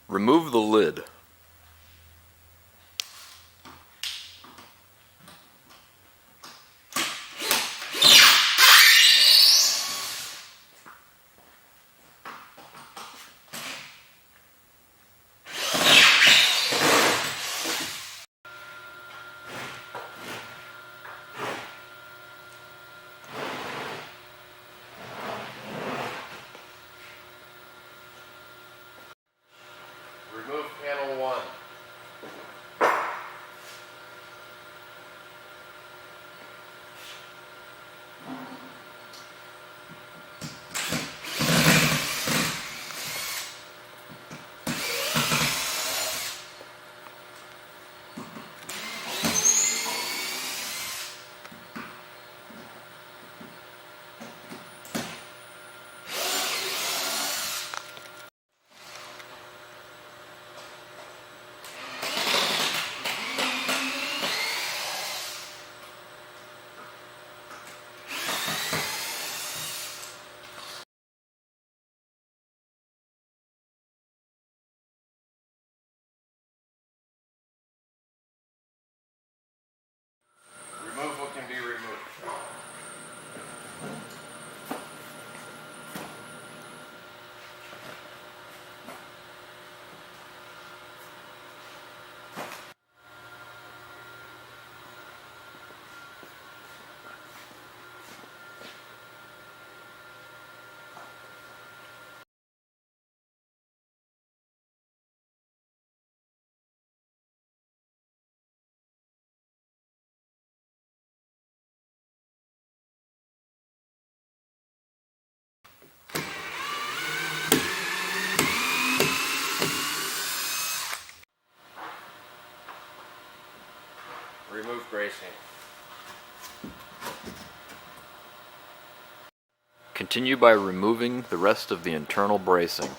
Remove the lid. Remove panel 1. Remove what can be removed. Remove bracing. Continue by removing the rest of the internal bracing.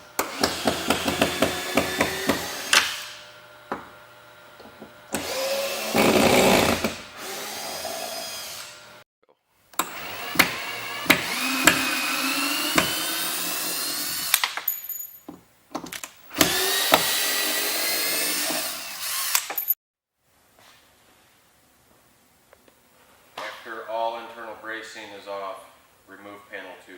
After all internal bracing is off, remove panel 2.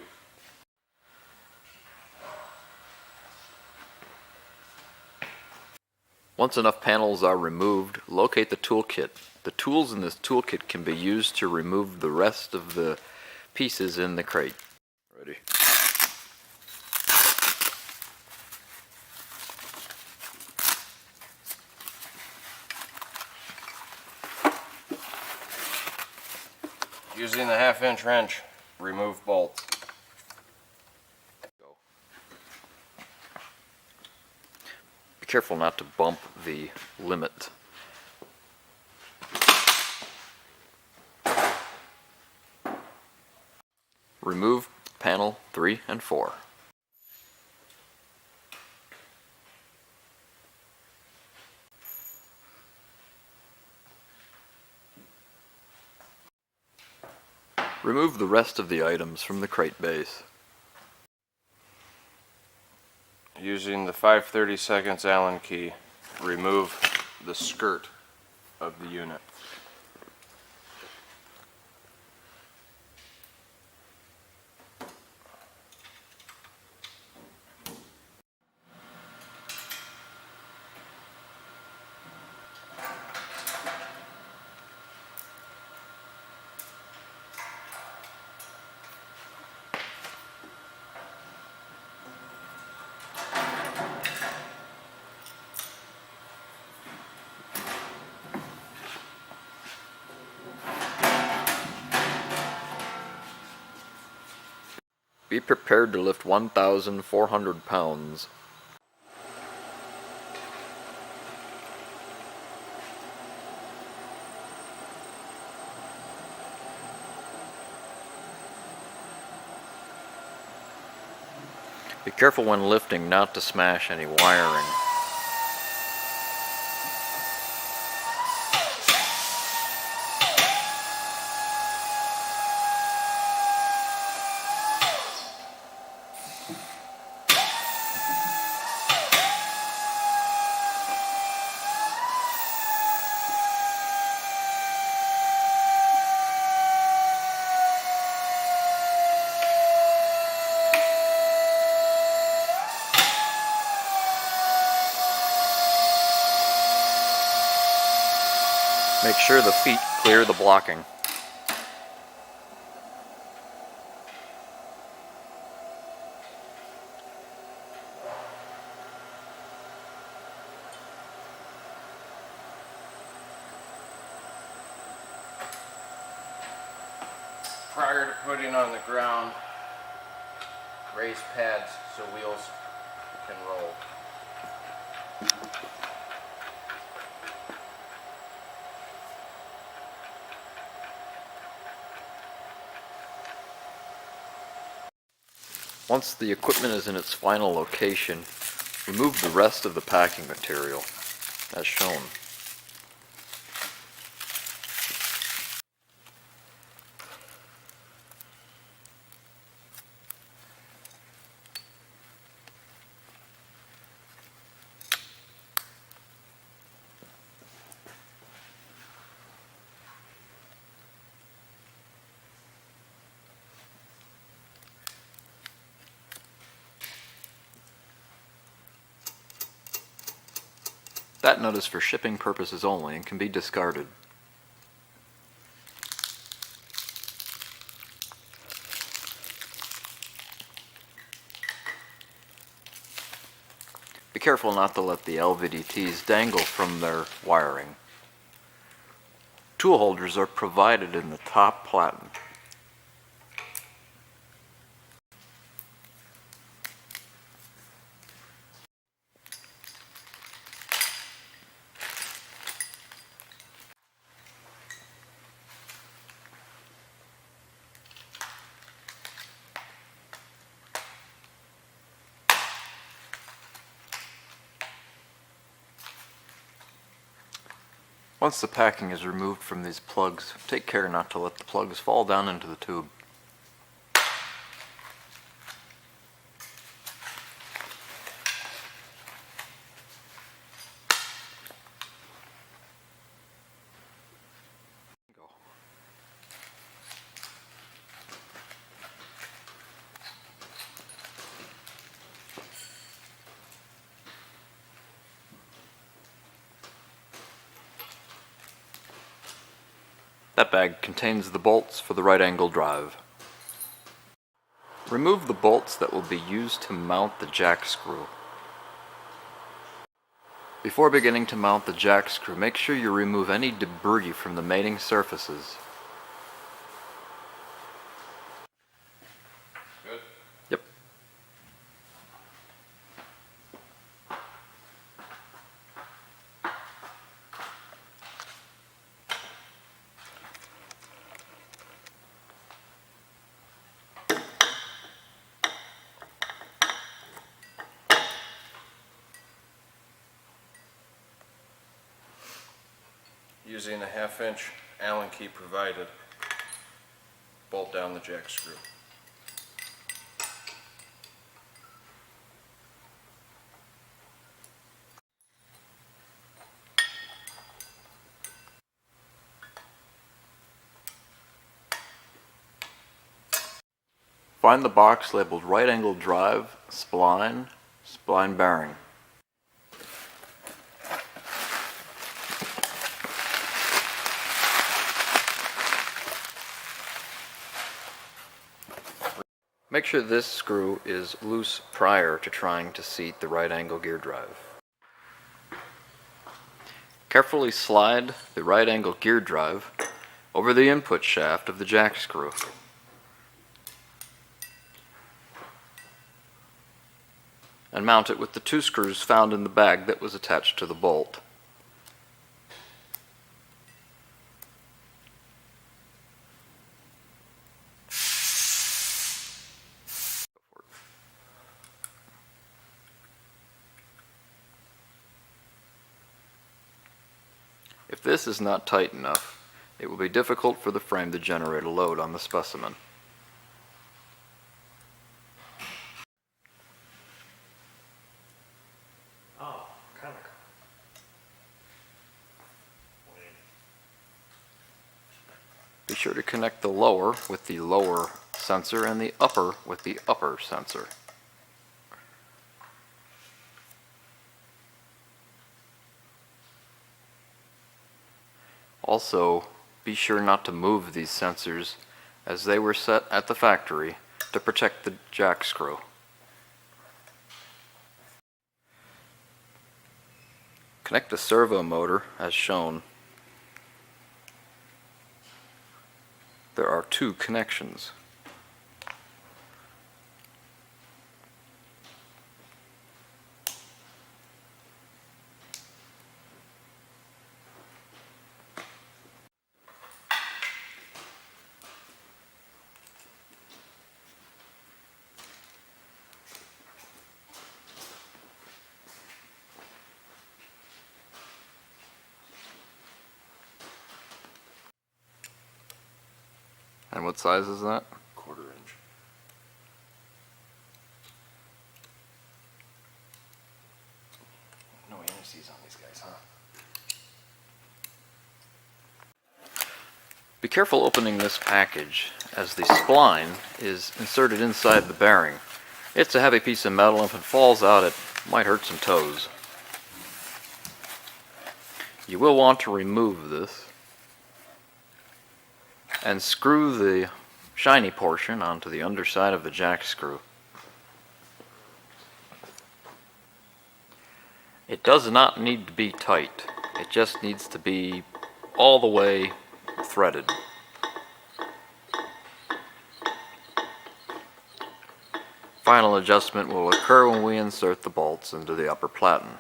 Once enough panels are removed, locate the toolkit. The tools in this toolkit can be used to remove the rest of the pieces in the crate. Ready? Using the 1/2-inch wrench, remove bolts. Be careful not to bump the limit. Remove panel 3 and 4. Remove the rest of the items from the crate base. Using the 5/32 Allen key, remove the skirt of the unit. Be prepared to lift 1,400 pounds. Be careful when lifting not to smash any wiring. Make sure the feet clear the blocking. Prior to putting on the ground, raise pads so wheels can roll. Once the equipment is in its final location, remove the rest of the packing material, as shown. That nut is for shipping purposes only and can be discarded. Be careful not to let the LVDTs dangle from their wiring. Tool holders are provided in the top platen. Once the packing is removed from these plugs, take care not to let the plugs fall down into the tube. That bag contains the bolts for the right angle drive. Remove the bolts that will be used to mount the jack screw. Before beginning to mount the jack screw, make sure you remove any debris from the mating surfaces. Good. Yep. Using a 1/2-inch Allen key provided, bolt down the jack screw. Find the box labeled right angle drive, spline, spline bearing. Make sure this screw is loose prior to trying to seat the right angle gear drive. Carefully slide the right angle gear drive over the input shaft of the jack screw. And mount it with the 2 screws found in the bag that was attached to the bolt. If this is not tight enough, it will be difficult for the frame to generate a load on the specimen. Oh, kind of. Be sure to connect the lower with the lower sensor and the upper with the upper sensor. Also, be sure not to move these sensors as they were set at the factory to protect the jack screw. Connect the servo motor as shown. There are two connections. And what size is that? 1/4 inch. No anti-seize on these guys, huh? Be careful opening this package as the spline is inserted inside the bearing. It's a heavy piece of metal, and if it falls out it might hurt some toes. You will want to remove this and screw the shiny portion onto the underside of the jack screw. It does not need to be tight. It just needs to be all the way threaded. Final adjustment will occur when we insert the bolts into the upper platen.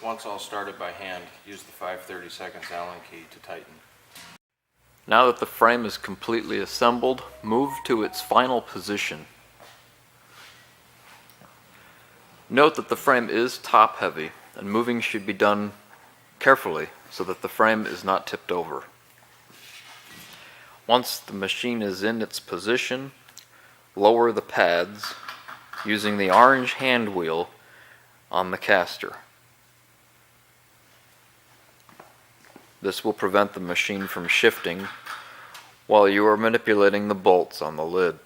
Once all started by hand, use the 5/32 Allen key to tighten. Now that the frame is completely assembled, move to its final position. Note that the frame is top heavy, and moving should be done carefully so that the frame is not tipped over. Once the machine is in its position, lower the pads using the orange hand wheel on the caster. This will prevent the machine from shifting while you are manipulating the bolts on the lid.